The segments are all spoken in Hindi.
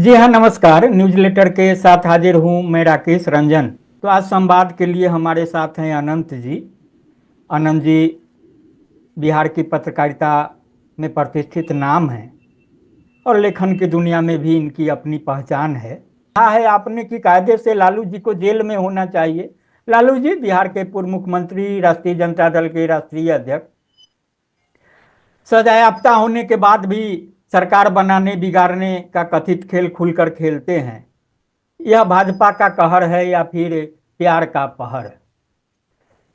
जी हाँ, नमस्कार। न्यूज लेटर के साथ हाजिर हूँ मैं, राकेश रंजन। तो आज संवाद के लिए हमारे साथ हैं अनंत जी। अनंत जी बिहार की पत्रकारिता में प्रतिष्ठित नाम हैं और लेखन की दुनिया में भी इनकी अपनी पहचान है। कहा है आपने कि कायदे से लालू जी को जेल में होना चाहिए। लालू जी बिहार के पूर्व मुख्यमंत्री, राष्ट्रीय जनता दल के राष्ट्रीय अध्यक्ष, सजायाफ्ता होने के बाद भी सरकार बनाने बिगाड़ने का कथित खेल खुलकर खेलते हैं। यह भाजपा का कहर है या फिर प्यार का पहर?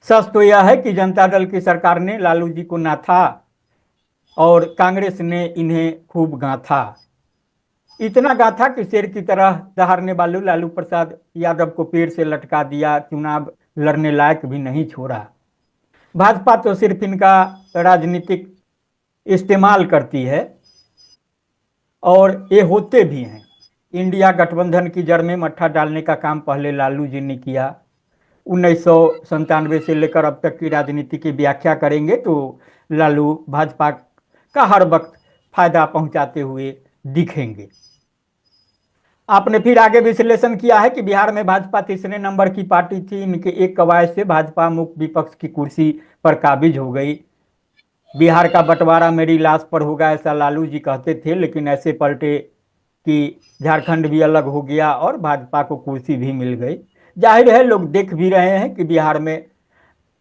सच तो यह है कि जनता दल की सरकार ने लालू जी को नाथा और कांग्रेस ने इन्हें खूब गांथा। इतना गांथा कि शेर की तरह दहाड़ने वाले लालू प्रसाद यादव को पेड़ से लटका दिया, चुनाव लड़ने लायक भी नहीं छोड़ा। भाजपा तो सिर्फ इनका राजनीतिक इस्तेमाल करती है और ये होते भी हैं। इंडिया गठबंधन की जड़ में मट्ठा डालने का काम पहले लालू जी ने किया। 1997 से लेकर अब तक की राजनीति की व्याख्या करेंगे तो लालू भाजपा का हर वक्त फायदा पहुंचाते हुए दिखेंगे। आपने फिर आगे विश्लेषण किया है कि बिहार में भाजपा तीसरे नंबर की पार्टी थी। इनके एक कवायद से भाजपा मुख्य विपक्ष की कुर्सी पर काबिज हो गई। बिहार का बंटवारा मेरी लाश पर होगा, ऐसा लालू जी कहते थे, लेकिन ऐसे पलटे कि झारखंड भी अलग हो गया और भाजपा को कुर्सी भी मिल गई। जाहिर है लोग देख भी रहे हैं कि बिहार में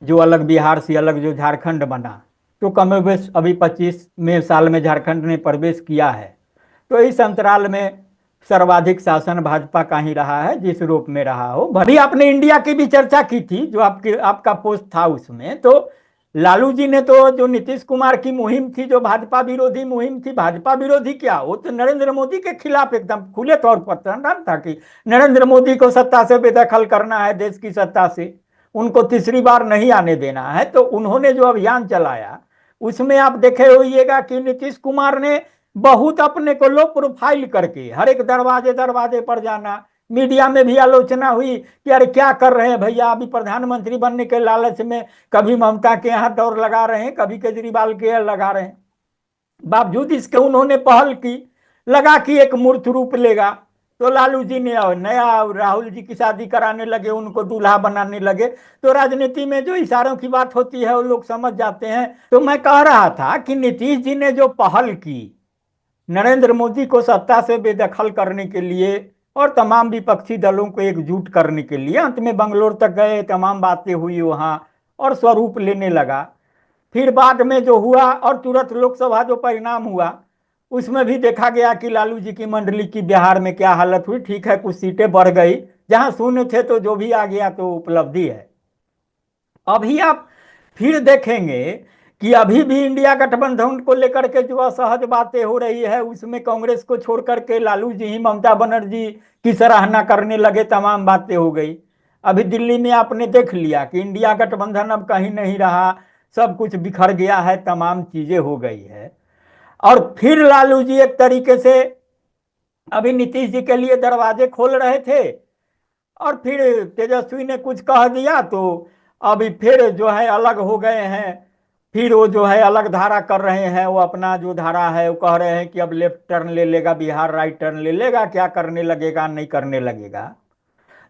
जो अलग बिहार से अलग जो झारखंड बना, तो कमोबेश अभी 25वें साल में झारखंड ने प्रवेश किया है। तो इस अंतराल में सर्वाधिक शासन भाजपा का ही रहा है, जिस रूप में रहा हो। भले आपने इंडिया की भी चर्चा की थी, जो आपका पोस्ट था उसमें, तो लालू जी ने तो जो नीतीश कुमार की मुहिम थी, जो भाजपा विरोधी मुहिम थी, भाजपा विरोधी क्या, वो तो नरेंद्र मोदी के खिलाफ एकदम खुले तौर पर था कि नरेंद्र मोदी को सत्ता से बेदखल करना है, देश की सत्ता से उनको तीसरी बार नहीं आने देना है। तो उन्होंने जो अभियान चलाया उसमें आप देखे होइएगा कि नीतीश कुमार ने बहुत अपने को लो प्रोफाइल करके हर एक दरवाजे दरवाजे पर जाना, मीडिया में भी आलोचना हुई कि अरे क्या कर रहे हैं भैया, अभी प्रधानमंत्री बनने के लालच में कभी ममता के यहाँ दौड़ लगा रहे हैं, कभी केजरीवाल के यहाँ लगा रहे हैं। बावजूद इसके उन्होंने पहल की, लगा कि एक मूर्त रूप लेगा। तो लालू जी ने नया राहुल जी की शादी कराने लगे, उनको दूल्हा बनाने लगे। तो राजनीति में जो इशारों की बात होती है वो लोग समझ जाते हैं। तो मैं कह रहा था कि नीतीश जी ने जो पहल की नरेंद्र मोदी को सत्ता से बेदखल करने के लिए और तमाम विपक्षी दलों को एकजुट करने के लिए, अंत में बंगलोर तक गए, तमाम बातें हुई वहां और स्वरूप लेने लगा। फिर बाद में जो हुआ और तुरंत लोकसभा जो परिणाम हुआ उसमें भी देखा गया कि लालू जी की मंडली की बिहार में क्या हालत हुई। ठीक है, कुछ सीटें बढ़ गई, जहां शून्य थे तो जो भी आ गया तो उपलब्धि है। अभी आप फिर देखेंगे कि अभी भी इंडिया गठबंधन को लेकर के जो असहज बातें हो रही है उसमें कांग्रेस को छोड़ करके लालू जी ही ममता बनर्जी की सराहना करने लगे, तमाम बातें हो गई। अभी दिल्ली में आपने देख लिया कि इंडिया गठबंधन अब कहीं नहीं रहा, सब कुछ बिखर गया है, तमाम चीजें हो गई है। और फिर लालू जी एक तरीके से अभी नीतीश जी के लिए दरवाजे खोल रहे थे और फिर तेजस्वी ने कुछ कह दिया तो अभी फिर जो है अलग हो गए हैं। फिर वो जो है अलग धारा कर रहे हैं, वो अपना जो धारा है वो कह रहे हैं कि अब लेफ्ट टर्न ले लेगा बिहार, राइट टर्न ले लेगा, क्या करने लगेगा नहीं करने लगेगा।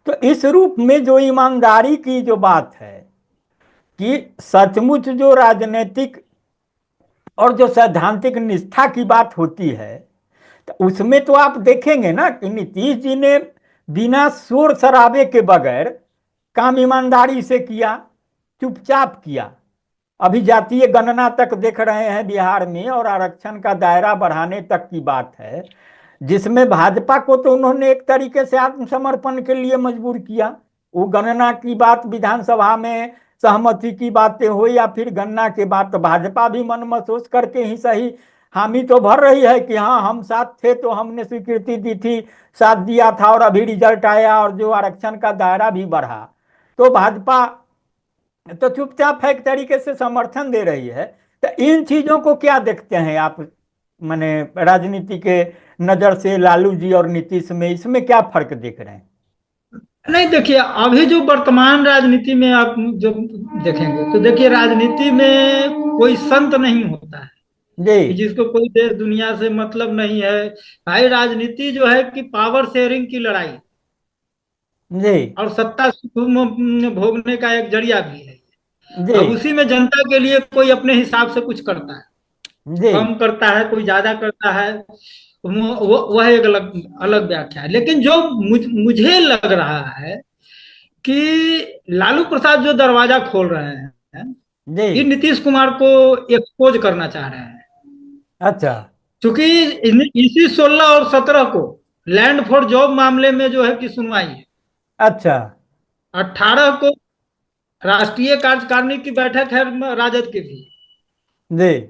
तो इस रूप में जो ईमानदारी की जो बात है कि सचमुच जो राजनीतिक और जो सैद्धांतिक निष्ठा की बात होती है, तो उसमें तो आप देखेंगे ना कि नीतीश जी ने बिना शोर शराबे के बगैर काम ईमानदारी से किया, चुपचाप किया। अभी जातीय गणना तक देख रहे हैं बिहार में और आरक्षण का दायरा बढ़ाने तक की बात है, जिसमें भाजपा को तो उन्होंने एक तरीके से आत्मसमर्पण के लिए मजबूर किया। वो गणना की बात विधानसभा में सहमति की बातें हो या फिर गणना के बाद, तो भाजपा भी मन महसूस करके ही सही हामी तो भर रही है कि हाँ हम साथ थे तो हमने स्वीकृति दी थी, साथ दिया था और अभी रिजल्ट आया और जो आरक्षण का दायरा भी बढ़ा। तो भाजपा तो चुपचाप एक तरीके से समर्थन दे रही है। तो इन चीजों को क्या देखते हैं आप, माने राजनीति के नजर से लालू जी और नीतीश में, इसमें क्या फर्क देख रहे हैं? नहीं, देखिए अभी जो वर्तमान राजनीति में आप जो देखेंगे तो देखिए राजनीति में कोई संत नहीं होता है। जी। कि जिसको कोई देश दुनिया से मतलब नहीं है। भाई राजनीति जो है कि पावर शेयरिंग की लड़ाई जी। और सत्ता भोगने का एक जरिया भी है। जी। अब उसी में जनता के लिए कोई अपने हिसाब से कुछ करता है, जी। कम करता है, कोई ज्यादा करता है, वह एक अलग अलग व्याख्या है। लेकिन जो मुझे लग रहा है कि लालू प्रसाद जो दरवाजा खोल रहे हैं, जी। ये नीतीश कुमार को एक्सपोज करना चाह रहे हैं। अच्छा। क्योंकि इसी 16 और 17 को लैंड फॉर जॉब मामले में जो है कि सुनवाई है। अच्छा। 18 को राष्ट्रीय कार्यकारिणी की बैठक है राजद की भी। जी।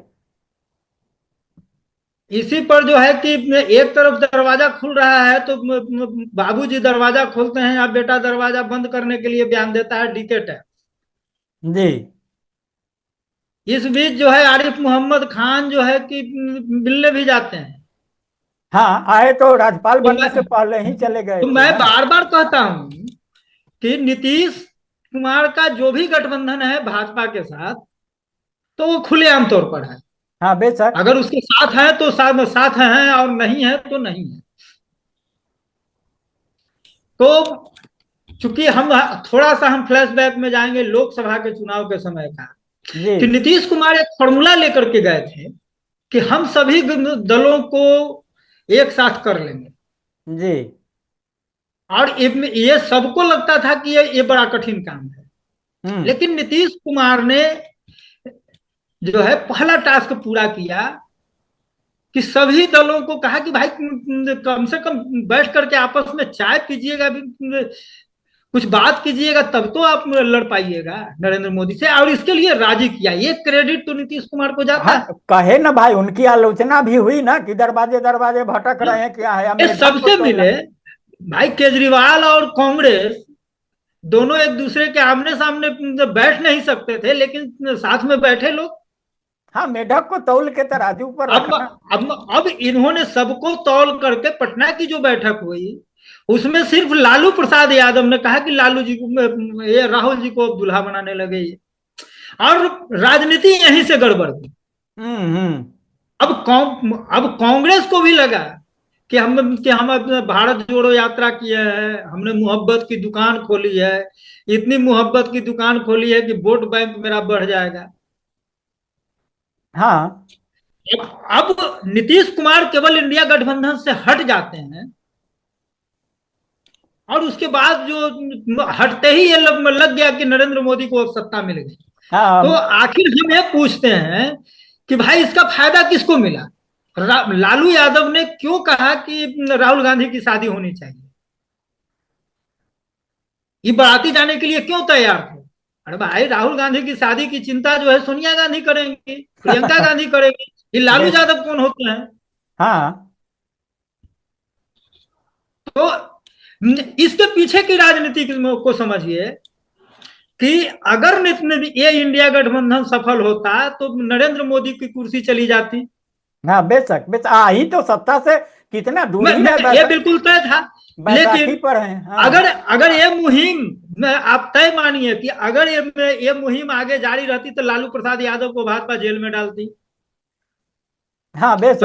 इसी पर जो है कि एक तरफ दरवाजा खुल रहा है तो बाबूजी दरवाजा खोलते हैं, अब बेटा दरवाजा बंद करने के लिए बयान देता है, डिकेट है। जी। इस बीच जो है आरिफ मोहम्मद खान जो है कि मिलने भी जाते हैं। हाँ, आए तो राज्यपाल तो बनने से पहले ही चले गए थे मैं ना। बार बार कहता हूं कि नीतीश कुमार का जो भी गठबंधन है भाजपा के साथ, तो वो खुलेआम तौर पर है। हाँ, बेशक। अगर उसके साथ है तो साथ साथ है, और नहीं है तो नहीं है। तो चूंकि हम थोड़ा सा हम फ्लैशबैक में जाएंगे लोकसभा के चुनाव के समय का, जी। कि नीतीश कुमार एक फॉर्मूला लेकर के गए थे कि हम सभी दलों को एक साथ कर लेंगे। जी। और ये सबको लगता था कि ये बड़ा कठिन काम है। हम्म। लेकिन नीतीश कुमार ने जो है पहला टास्क पूरा किया कि सभी दलों को कहा कि भाई कम से कम बैठ करके आपस में चाय पीजिएगा, कुछ बात कीजिएगा, तब तो आप लड़ पाइएगा नरेंद्र मोदी से। और इसके लिए राजी किया, ये क्रेडिट तो नीतीश कुमार को जाता हाँ, है। कहे ना भाई, उनकी आलोचना भी हुई ना कि दरवाजे दरवाजे भटक रहे हैं, क्या है, अब ये मेढक को सबसे तोड़ना। मिले। भाई केजरीवाल और कांग्रेस दोनों एक दूसरे के आमने सामने बैठ नहीं सकते थे, लेकिन साथ में बैठे लोग। हाँ, मेढक को तौल के तराजू पर अब रखना। अब इन्होंने सबको तौल करके पटना की जो बैठक हुई, उसमें सिर्फ लालू प्रसाद यादव ने कहा कि लालू जी को, ये राहुल जी को अब दूल्हा बनाने लगे ये। और राजनीति यहीं से गड़बड़ थी। हम्म। अब कांग्रेस को भी लगा कि हम अपने भारत जोड़ो यात्रा किए हैं, हमने मोहब्बत की दुकान खोली है, इतनी मोहब्बत की दुकान खोली है कि वोट बैंक मेरा बढ़ जाएगा। हाँ। अब नीतीश कुमार केवल इंडिया गठबंधन से हट जाते हैं, और उसके बाद जो हटते ही ये लग गया कि नरेंद्र मोदी को अब सत्ता मिल गई। तो हाँ। आखिर हम ये पूछते हैं कि भाई इसका फायदा किसको मिला? लालू यादव ने क्यों कहा कि राहुल गांधी की शादी होनी चाहिए? ये बाराती जाने के लिए क्यों तैयार थे? अरे भाई राहुल गांधी की शादी की चिंता जो है सोनिया गांधी करेंगी, प्रियंका गांधी करेंगी, ये लालू बेश। यादव कौन होते हैं? हाँ। तो इसके पीछे की राजनीति को समझिए कि अगर ये इंडिया गठबंधन सफल होता तो नरेंद्र मोदी की कुर्सी चली जाती। हाँ, बेशक बेशक, ही तो सत्ता से कितना दूर ही है, ये बिल्कुल तय था। बैसाखी लेकिन पर है। अगर हाँ। अगर ये मुहिम में आप तय मानिए कि अगर ये मुहिम आगे जारी रहती तो लालू प्रसाद यादव को भाजपा जेल में डालती। हाँ, तो बेशक।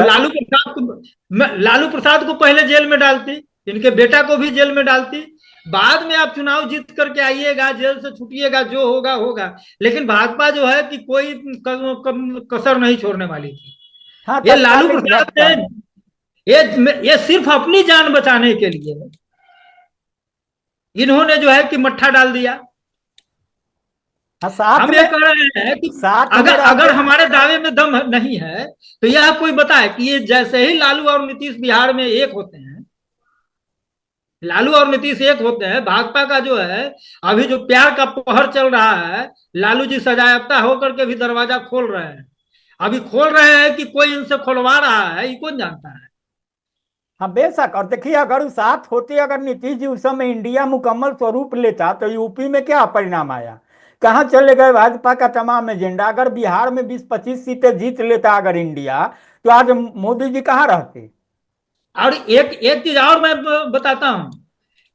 लालू प्रसाद को पहले जेल में डालती, इनके बेटा को भी जेल में डालती। बाद में आप चुनाव जीत करके आइएगा, जेल से छूटिएगा, जो होगा होगा। लेकिन भाजपा जो है कि कोई कसर नहीं छोड़ने वाली थी। हाँ, ये लालू तत्कालिक प्रसाद झटका। ने ये सिर्फ अपनी जान बचाने के लिए इन्होंने जो है कि मट्ठा डाल दिया। हाँ, साथ हम ये में। कह रहे हैं कि साथ में अगर रहते। अगर हमारे दावे में दम नहीं है तो यह कोई बताए कि ये जैसे ही लालू और नीतीश बिहार में एक होते हैं, लालू और नीतीश एक होते हैं, भाजपा का जो है अभी जो प्यार का पहर चल रहा है, लालू जी सजायाफ्ता होकर के भी दरवाजा खोल रहे हैं। अभी खोल रहे हैं कि कोई इनसे खोलवा रहा है, ये कौन जानता है। हाँ, बेशक। और देखिए, अगर साथ होते, अगर नीतीश जी उस समय इंडिया मुकम्मल स्वरूप लेता तो यूपी में क्या परिणाम आया, कहाँ चले गए भाजपा का तमाम एजेंडा। अगर बिहार में 20-25 सीटें जीत लेता अगर इंडिया, तो आज मोदी जी कहाँ रहते। और एक एक चीज और मैं बताता हूं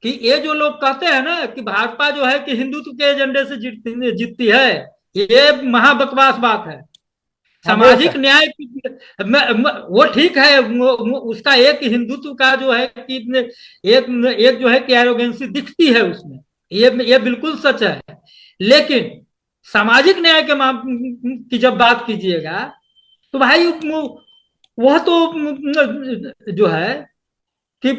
कि ये जो लोग कहते हैं ना कि भाजपा जो है कि हिंदुत्व के एजेंडे से जीतती है, ये महाबकवास बात है। हाँ सामाजिक बेशक। न्याय वो ठीक है, उसका एक हिंदुत्व का जो है कि एक एक जो है कि एरोगेंसी दिखती है उसमें, ये बिल्कुल सच है। लेकिन सामाजिक न्याय के की जब बात कीजिएगा तो भाई वह तो जो है कि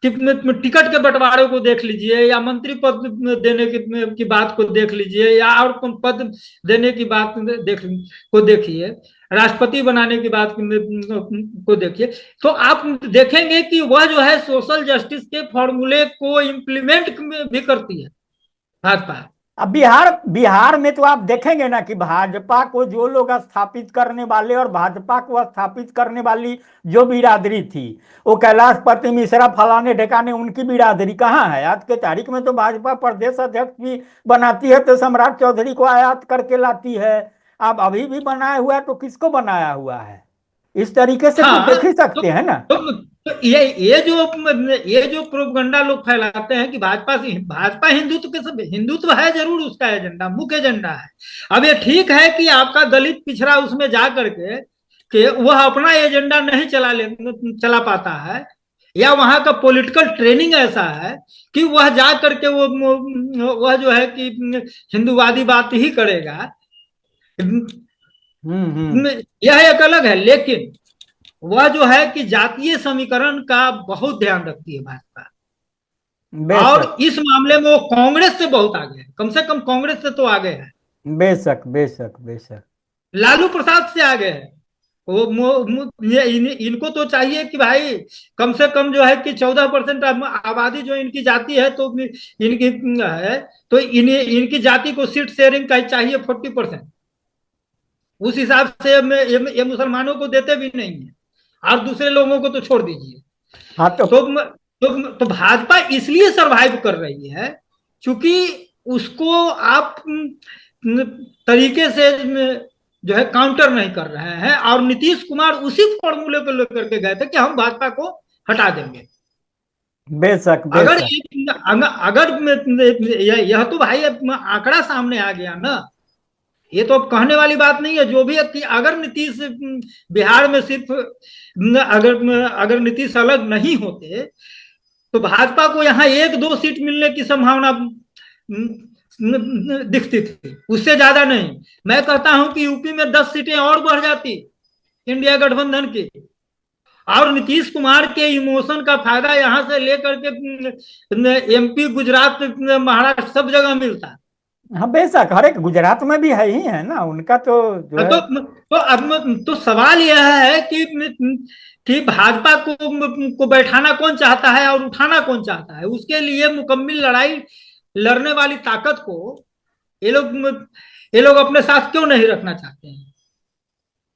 टिकट के बंटवारे को देख लीजिए, या मंत्री पद देने की बात को देख लीजिए, या और पद देने की बात को देखिए, राष्ट्रपति बनाने की बात को देखिए, तो आप देखेंगे कि वह जो है सोशल जस्टिस के फॉर्मूले को इम्प्लीमेंट भी करती है भाजपा। अब बिहार बिहार में तो आप देखेंगे ना कि भाजपा को जो लोग स्थापित करने वाले और भाजपा को स्थापित करने वाली जो बिरादरी थी, वो कैलाश पति मिश्रा फलाने ढेकाने, उनकी बिरादरी कहाँ है? आज के तारीख में तो भाजपा प्रदेश अध्यक्ष भी बनाती है तो सम्राट चौधरी को आयात करके लाती है। अब अभी भी बनाया हुआ है तो किसको बनाया हुआ है? इस तरीके से तो हाँ, देख ही तो, सकते हैं ना। तो ये जो प्रोपगंडा लोग फैलाते हैं कि भाजपा हिंदुत्व के सब, हिंदुत्व है जरूर, उसका एजेंडा मुख्य एजेंडा है। अब ये ठीक है कि आपका दलित पिछड़ा उसमें जा करके कि वह अपना एजेंडा नहीं चला पाता है, या वहां का पॉलिटिकल ट्रेनिंग ऐसा है कि वह जा करके वह जो है कि हिंदूवादी बात ही करेगा, हम्म। यह एक अलग है। लेकिन वह जो है कि जातीय समीकरण का बहुत ध्यान रखती है भाजपा, बेशक और इस मामले में वो कांग्रेस से बहुत आगे है, कम से कम कांग्रेस से तो आगे है, बेशक बेशक बेशक। लालू प्रसाद से आगे है। इनको तो चाहिए कि भाई कम से कम जो है कि 14% आबादी जो इनकी जाति है, तो इनकी है, तो इनकी जाति को सीट शेयरिंग का चाहिए 40%। उस हिसाब से ये मुसलमानों को देते भी नहीं है, और दूसरे लोगों को तो छोड़ दीजिए। हाँ तो तो भाजपा इसलिए सरवाइव कर रही है क्योंकि उसको आप तरीके से जो है काउंटर नहीं कर रहे हैं, और नीतीश कुमार उसी फॉर्मूले को लेकर के गए थे कि हम भाजपा को हटा देंगे। बेशक अगर बेशक। यह तो भाई आंकड़ा सामने आ गया ना, ये तो अब कहने वाली बात नहीं है। जो भी है कि अगर नीतीश बिहार में सिर्फ अगर नीतीश अलग नहीं होते तो भाजपा को यहाँ 1-2 सीट मिलने की संभावना दिखती थी, उससे ज्यादा नहीं। मैं कहता हूं कि यूपी में 10 सीटें और बढ़ जाती इंडिया गठबंधन की, और नीतीश कुमार के इमोशन का फायदा यहां से लेकर के एमपी, गुजरात, महाराष्ट्र सब जगह मिलता। हाँ बेशक, हर एक गुजरात में भी है ही है ना उनका तो जो है। तो अब तो सवाल यह है कि भाजपा को बैठाना कौन चाहता है और उठाना कौन चाहता है। उसके लिए मुकम्मल लड़ाई लड़ने वाली ताकत को ये लोग ये लोग अपने साथ क्यों नहीं रखना चाहते हैं?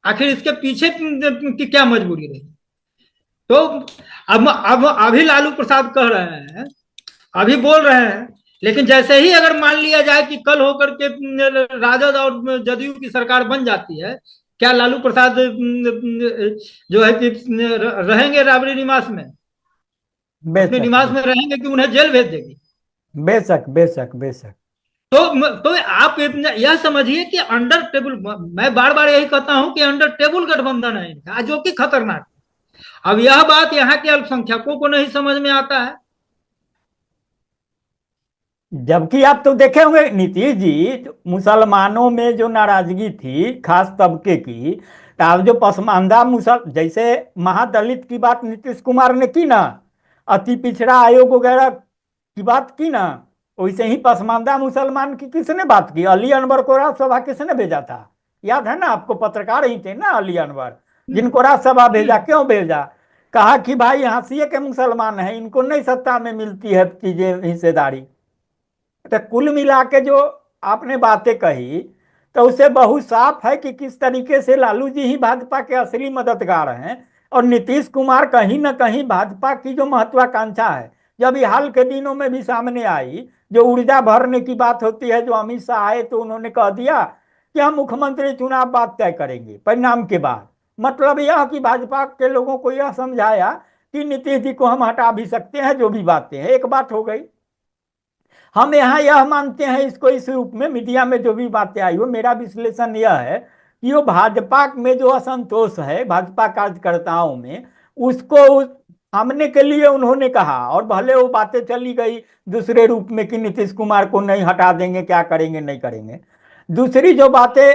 आखिर इसके पीछे की क्या मजबूरी रही? तो अब अभी लालू प्रसाद कह रहे हैं, अभी बोल रहे हैं, लेकिन जैसे ही अगर मान लिया जाए कि कल होकर के राजद और जदयू की सरकार बन जाती है, क्या लालू प्रसाद जो है कि रहेंगे राबड़ी निवास में, अपने बेशक निवास में रहेंगे कि उन्हें जेल भेज देगी? बेशक बेशक बेशक। तो आप यह समझिए कि अंडर टेबल, मैं बार बार यही कहता हूं कि अंडर टेबल गठबंधन है इनका, जो कि खतरनाक है। अब यह बात यहाँ के अल्पसंख्यकों को नहीं समझ में आता है। जबकि आप तो देखे होंगे नीतीश जी, मुसलमानों में जो नाराजगी थी खास तबके की, तो आप जो पसमानदा मुसल जैसे महादलित की बात नीतीश कुमार ने की ना, अति पिछड़ा आयोग वगैरह की बात की ना, वैसे ही पसमानदा मुसलमान की किसने बात की? अली अनवर को राज्यसभा किसने भेजा था? याद है ना आपको? पत्रकार ही थे ना अली अनवर, जिनको राज्यसभा भेजा। क्यों भेजा? कहा कि भाई हाशिए के मुसलमान हैं, इनको नहीं सत्ता में मिलती है चीजें, हिस्सेदारी। तो कुल मिला के जो आपने बातें कही, तो उससे बहुत साफ है कि किस तरीके से लालू जी ही भाजपा के असली मददगार हैं, और नीतीश कुमार कहीं ना कहीं भाजपा की जो महत्वाकांक्षा है, जो अभी हाल के दिनों में भी सामने आई, जो ऊर्जा भरने की बात होती है, जो अमित शाह आए तो उन्होंने कह दिया कि हम मुख्यमंत्री चुनाव बात तय करेंगे परिणाम के बाद। मतलब यह कि भाजपा के लोगों को यह समझाया कि नीतीश जी को हम हटा भी सकते हैं, जो भी बातें हैं। एक बात हो गई। हम यहाँ यह मानते हैं, इसको इस रूप में मीडिया में जो भी बातें आई हो, मेरा विश्लेषण यह है कि वो भाजपा में जो असंतोष है भाजपा कार्यकर्ताओं में, उसको सामने के लिए उन्होंने कहा। और भले वो बातें चली गई दूसरे रूप में कि नीतीश कुमार को नहीं हटा देंगे, क्या करेंगे नहीं करेंगे। दूसरी जो बातें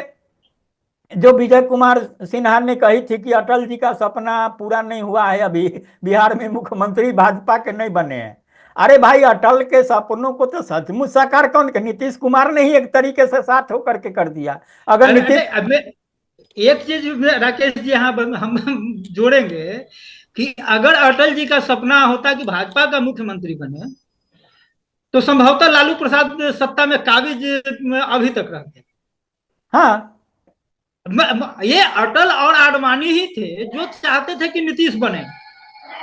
जो विजय कुमार सिन्हा ने कही थी कि अटल जी का सपना पूरा नहीं हुआ है, अभी बिहार में मुख्यमंत्री भाजपा के नहीं बने हैं। अरे भाई, अटल के सपनों को तो सचमुच साकार कौन, नीतीश कुमार ने ही एक तरीके से साथ होकर के कर दिया। अगर नीतीश अब एक चीज राकेश जी यहाँ हम जोड़ेंगे कि अगर अटल जी का सपना होता कि भाजपा का मुख्यमंत्री बने, तो संभवतः लालू प्रसाद सत्ता में काबिज अभी तक रहते। हाँ, ये अटल और आडवाणी ही थे जो चाहते थे कि नीतीश बने।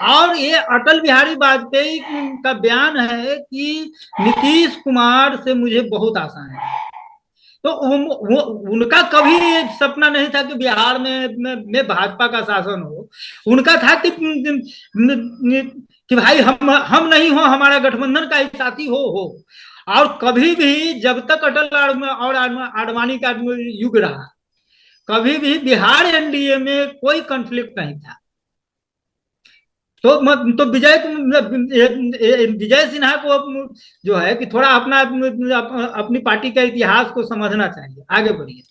और ये अटल बिहारी वाजपेयी का बयान है कि नीतीश कुमार से मुझे बहुत आशा है। तो उनका कभी सपना नहीं था कि बिहार में भाजपा का शासन हो। उनका था कि भाई हम नहीं हो, हमारा गठबंधन का ही साथी हो। और कभी भी जब तक अटल और आडवाणी का युग रहा, कभी भी बिहार एनडीए में कोई कॉन्फ्लिक्ट नहीं था। तो विजय सिन्हा को जो है कि थोड़ा अपनी पार्टी का इतिहास को समझना चाहिए। आगे बढ़िए।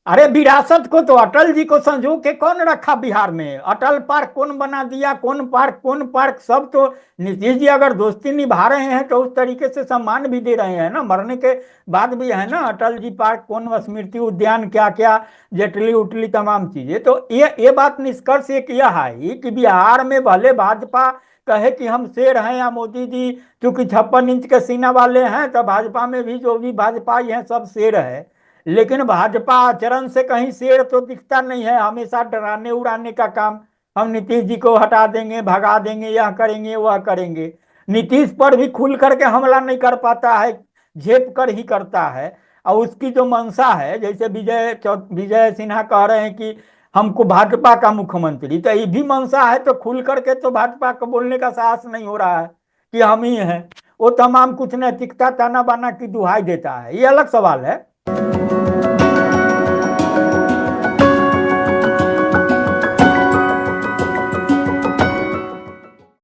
अरे विरासत को तो अटल जी को संजो के कौन रखा बिहार में? अटल पार्क कौन बना दिया? कौन पार्क सब तो नीतीश जी अगर दोस्ती निभा रहे हैं तो उस तरीके से सम्मान भी दे रहे हैं ना, मरने के बाद भी है ना। अटल जी पार्क, कौन स्मृति उद्यान, क्या क्या जटली उटली तमाम चीजें। तो ये बात निष्कर्ष एक यह है कि बिहार में भले भाजपा कहे कि हम शेर हैं या मोदी जी चूंकि 56 इंच के सीना वाले हैं, तो भाजपा में भी जो भी भाजपाई हैं सब शेर है। लेकिन भाजपा आचरण से कहीं शेर तो दिखता नहीं है, हमेशा डराने उड़ाने का काम। हम नीतीश जी को हटा देंगे, भगा देंगे, यह करेंगे वह करेंगे। नीतीश पर भी खुल करके हमला नहीं कर पाता है, झेप कर ही करता है। और उसकी जो मंशा है, जैसे विजय सिन्हा कह रहे हैं कि हमको भाजपा का मुख्यमंत्री, तो ये भी मंशा है। तो खुल करके तो भाजपा को बोलने का साहस नहीं हो रहा है कि हम ही हैं। वो तमाम कुछ नैतिकता ताना बाना की दुहाई देता है, ये अलग सवाल है।